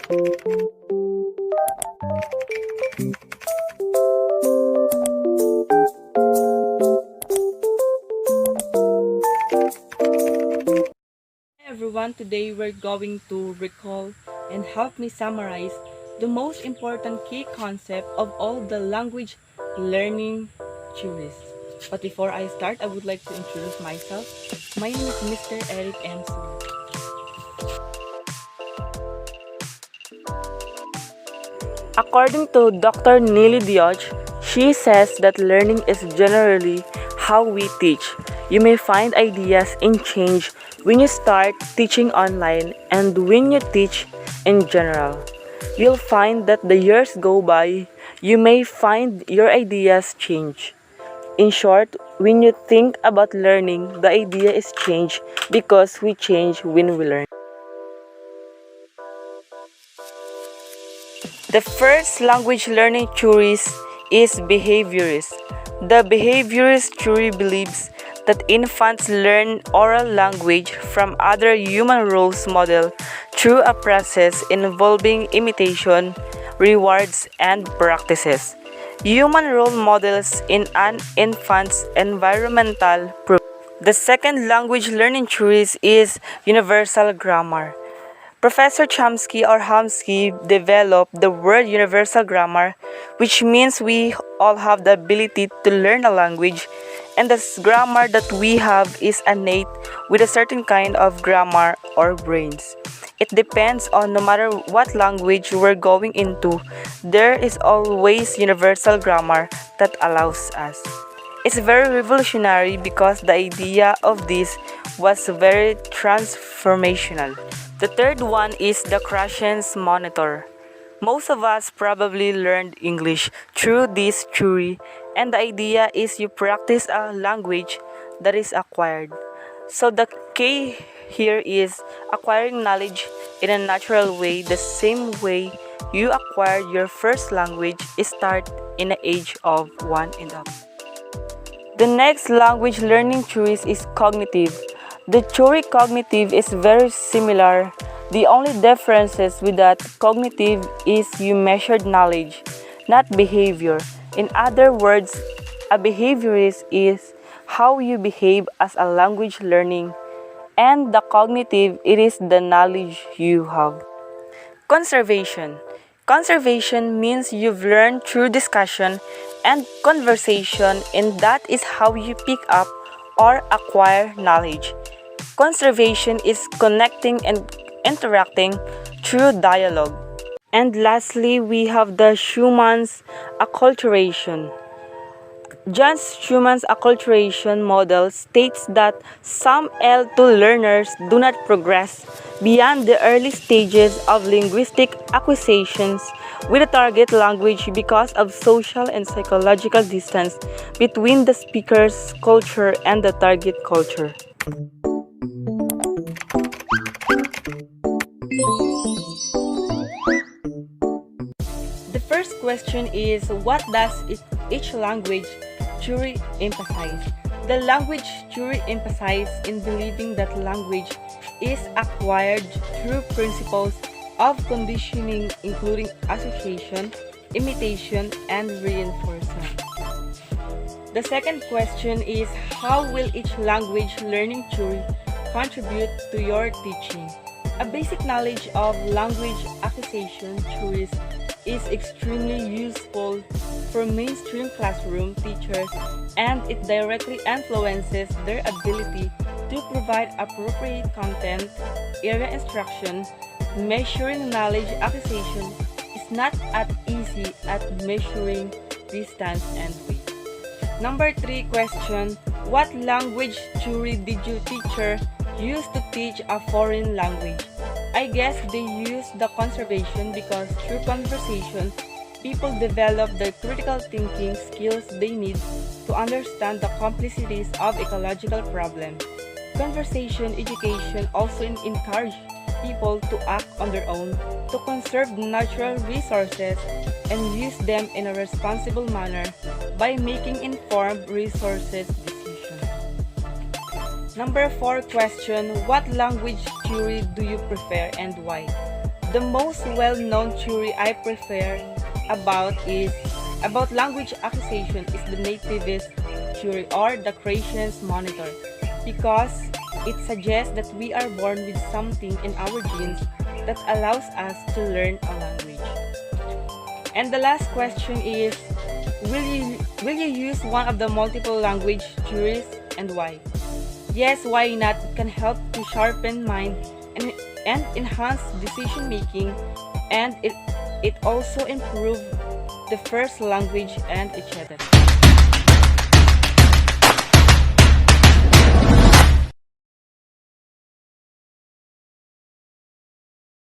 Everyone, today we're going to recall and help me summarize the most important key concept of all the language learning theories. But before I start, I would like to introduce myself. My name is Mr. Eric M. Sulu. According to Dr. Neely Dioch, she says that learning is generally how we teach. You may find ideas in change when you start teaching online and when you teach in general. You'll find that the years go by, you may find your ideas change. In short, when you think about learning, the idea is change because we change when we learn. The first language learning theory is behaviorist. The behaviorist theory believes that infants learn oral language from other human roles model through a process involving imitation, rewards, and practices. Human role models in an infant's environmental proof. The second language learning theory is universal grammar. Professor Chomsky or Chomsky developed the word universal grammar, which means we all have the ability to learn a language, and the grammar that we have is innate with a certain kind of grammar or brains. It depends on no matter what language we're going into, there is always universal grammar that allows us. It's very revolutionary because the idea of this was very transformational. The third one is the Krashen's monitor. Most of us probably learned English through this theory, and the idea is you practice a language that is acquired. So the key here is acquiring knowledge in a natural way, the same way you acquired your first language start in the age of 1 and up. The next language learning theory is cognitive. The theory cognitive is very similar. The only differences with that cognitive is you measured knowledge, not behavior. In other words, a behaviorist is how you behave as a language learning, and the cognitive, it is the knowledge you have. Conservation. Conservation means you've learned through discussion and conversation, and that is how you pick up or acquire knowledge. Conservation is connecting and interacting through dialogue. And lastly, we have the Schumann's acculturation. John Schumann's acculturation model states that some L2 learners do not progress beyond the early stages of linguistic acquisitions with the target language because of social and psychological distance between the speaker's culture and the target culture. The first question is, what does each language theory emphasize? The language theory emphasizes in believing that language is acquired through principles of conditioning including association, imitation, and reinforcement. The second question is, how will each language learning theory contribute to your teaching? A basic knowledge of language acquisition theories is extremely useful for mainstream classroom teachers, and it directly influences their ability to provide appropriate content, area instruction. Measuring knowledge acquisition is not as easy as measuring distance and weight. Number 3 question, what language theory did your teacher use to teach a foreign language? I guess they use the conservation because through conversation, people develop the critical thinking skills they need to understand the complexities of ecological problems. Conversation education also encourages people to act on their own, to conserve natural resources and use them in a responsible manner by making informed resources decisions. Number 4 question, what language theory do you prefer and why? The most well-known theory I prefer about language acquisition is the nativist theory or the creation's monitor, because it suggests that we are born with something in our genes that allows us to learn a language. And the last question is, will you use one of the multiple language theories, and why? Yes, why not? It can help to sharpen mind and enhance decision making, and it also improve the first language and etc.